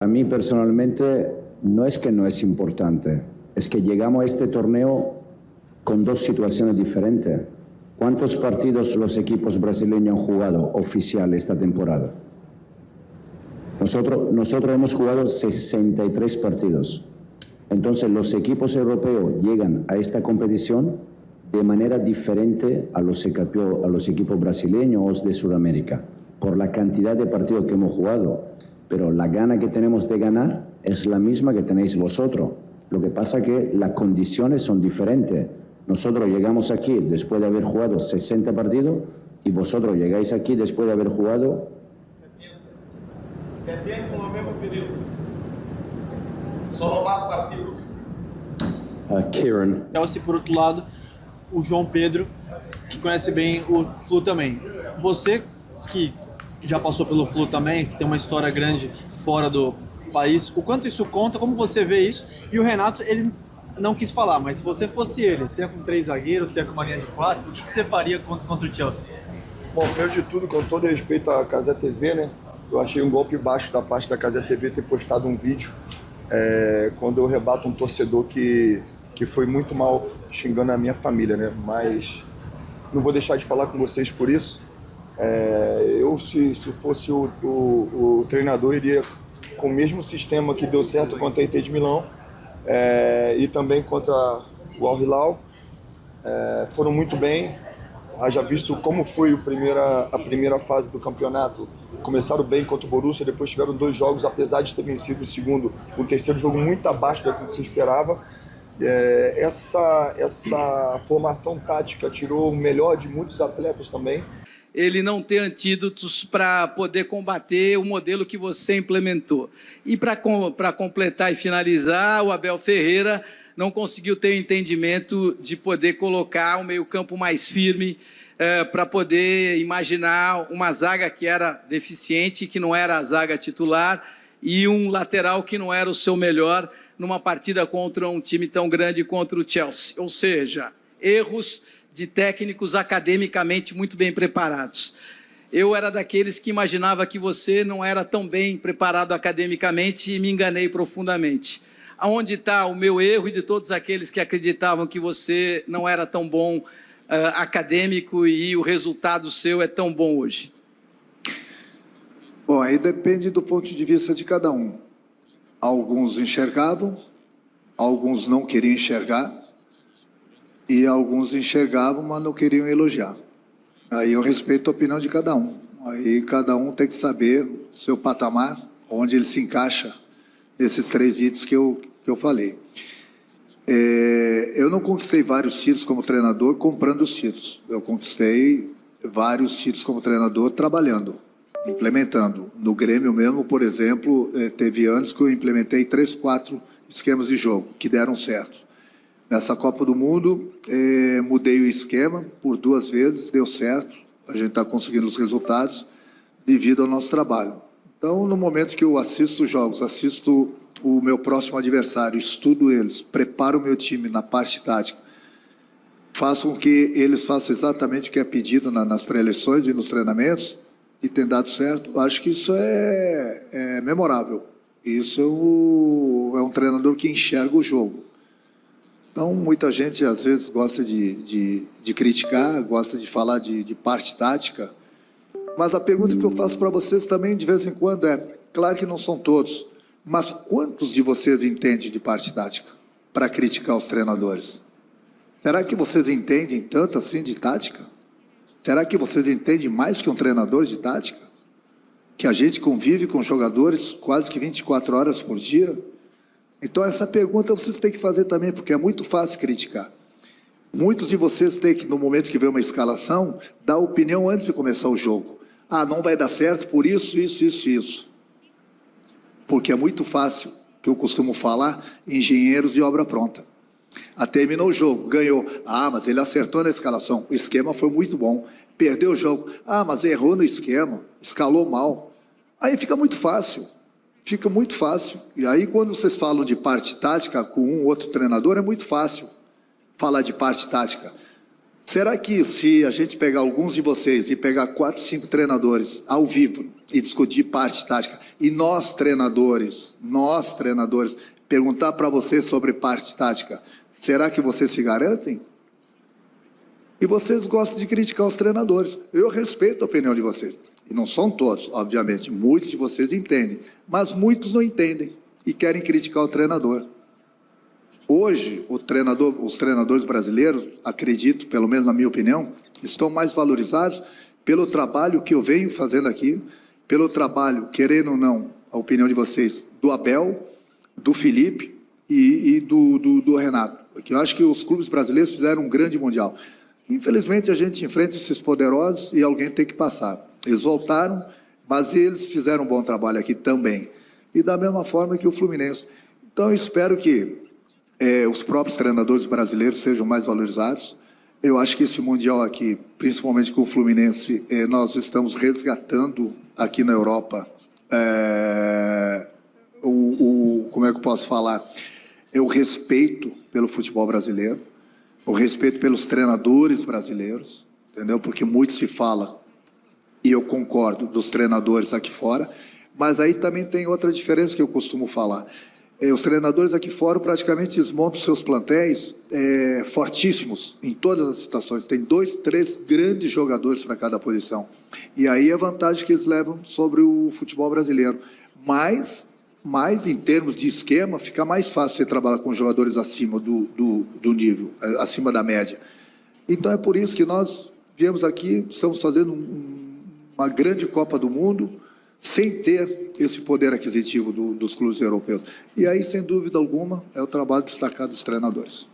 A mí personalmente no es que no es importante, es que llegamos a este torneo con dos situaciones diferentes. ¿Cuántos partidos los equipos brasileños han jugado oficial esta temporada? Nosotros hemos jugado 63 partidos. Entonces los equipos europeos llegan a esta competición de manera diferente a los equipos brasileños de Sudamérica, por la cantidad de partidos que hemos jugado. Pero la gana que tenemos de ganar es la misma que tenéis vosotros. Lo que pasa es que las condiciones son diferentes. Nosotros llegamos aquí después de haber jugado 60 partidos y vosotros llegáis aquí después de haber jugado 70 no mesmo período. São mais partidos. Kieran. Chelsea, por outro lado, o João Pedro, que conhece bem o Flu também. Você, que já passou pelo Flu também, que tem uma história grande fora do país, o quanto isso conta, como você vê isso? E o Renato, ele não quis falar, mas se você fosse ele, se é com 3 zagueiros, se é com uma linha de 4, o que você faria contra o Chelsea? Bom, primeiro de tudo, com todo respeito à Cazé TV, né? Eu achei um golpe baixo da parte da Cazé TV ter postado um vídeo quando eu rebato um torcedor que foi muito mal xingando a minha família, né? Mas não vou deixar de falar com vocês por isso. Se fosse o treinador, iria com o mesmo sistema que deu certo contra a Inter de Milão e também contra o Al Hilal. Foram muito bem. Haja visto como foi a primeira fase do campeonato. Começaram bem contra o Borussia, depois tiveram 2 jogos, apesar de ter vencido o terceiro jogo muito abaixo do que se esperava. Essa formação tática tirou o melhor de muitos atletas também. Ele não ter antídotos para poder combater o modelo que você implementou. E para completar e finalizar, o Abel Ferreira não conseguiu ter o entendimento de poder colocar o meio-campo mais firme para poder imaginar uma zaga que era deficiente, que não era a zaga titular, e um lateral que não era o seu melhor numa partida contra um time tão grande contra o Chelsea. Ou seja, erros de técnicos academicamente muito bem preparados. Eu era daqueles que imaginava que você não era tão bem preparado academicamente e me enganei profundamente. Aonde está o meu erro e de todos aqueles que acreditavam que você não era tão bom acadêmico e o resultado seu é tão bom hoje? Bom, aí depende do ponto de vista de cada um. Alguns enxergavam, alguns não queriam enxergar, e alguns enxergavam, mas não queriam elogiar. Aí eu respeito a opinião de cada um. Aí cada um tem que saber o seu patamar, onde ele se encaixa nesses 3 itens que eu falei. Eu não conquistei vários títulos como treinador comprando os títulos. Eu conquistei vários títulos como treinador trabalhando, implementando. No Grêmio mesmo, por exemplo, teve anos que eu implementei 3, 4 esquemas de jogo que deram certo. Nessa Copa do Mundo, mudei o esquema por 2 vezes, deu certo. A gente está conseguindo os resultados devido ao nosso trabalho. Então, no momento que eu assisto os jogos, assisto o meu próximo adversário, estudo eles, preparo o meu time na parte tática, faço com que eles façam exatamente o que é pedido nas pré-eleições e nos treinamentos, e tem dado certo, acho que isso é memorável. Isso é um treinador que enxerga o jogo. Então, muita gente, às vezes, gosta de criticar, gosta de falar de parte tática, mas a pergunta que eu faço para vocês também, de vez em quando, claro que não são todos, mas quantos de vocês entendem de parte tática para criticar os treinadores? Será que vocês entendem tanto assim de tática? Será que vocês entendem mais que um treinador de tática? Que a gente convive com jogadores quase que 24 horas por dia? Então, essa pergunta vocês têm que fazer também, porque é muito fácil criticar. Muitos de vocês têm que, no momento que vê uma escalação, dar opinião antes de começar o jogo. Ah, não vai dar certo por isso, isso, isso, isso. Porque é muito fácil, que eu costumo falar, engenheiros de obra pronta. Terminou o jogo, ganhou. Ah, mas ele acertou na escalação, o esquema foi muito bom. Perdeu o jogo. Ah, mas errou no esquema, escalou mal. Aí fica muito fácil. Fica muito fácil. E aí, quando vocês falam de parte tática com um ou outro treinador, é muito fácil falar de parte tática. Será que se a gente pegar alguns de vocês e pegar 4, 5 treinadores ao vivo e discutir parte tática, e nós treinadores, perguntar para vocês sobre parte tática, será que vocês se garantem? E vocês gostam de criticar os treinadores. Eu respeito a opinião de vocês. E não são todos, obviamente. Muitos de vocês entendem. Mas muitos não entendem e querem criticar o treinador. Hoje, os treinadores brasileiros, acredito, pelo menos na minha opinião, estão mais valorizados pelo trabalho que eu venho fazendo aqui, pelo trabalho, querendo ou não, a opinião de vocês, do Abel, do Felipe e do Renato. Porque eu acho que os clubes brasileiros fizeram um grande mundial. Infelizmente, a gente enfrenta esses poderosos e alguém tem que passar. Eles voltaram, mas eles fizeram um bom trabalho aqui também. E da mesma forma que o Fluminense. Então, eu espero que os próprios treinadores brasileiros sejam mais valorizados. Eu acho que esse Mundial aqui, principalmente com o Fluminense, nós estamos resgatando aqui na Europa, como é que eu posso falar? O respeito pelo futebol brasileiro, o respeito pelos treinadores brasileiros, entendeu? Porque muito se fala, e eu concordo, dos treinadores aqui fora, mas aí também tem outra diferença que eu costumo falar. Os treinadores aqui fora praticamente desmontam seus plantéis fortíssimos em todas as situações. Tem 2, 3 grandes jogadores para cada posição. E aí é a vantagem que eles levam sobre o futebol brasileiro. Mas em termos de esquema, fica mais fácil você trabalhar com jogadores acima do nível, acima da média. Então é por isso que nós viemos aqui, estamos fazendo uma grande Copa do Mundo, sem ter esse poder aquisitivo dos clubes europeus. E aí, sem dúvida alguma, é o trabalho destacado dos treinadores.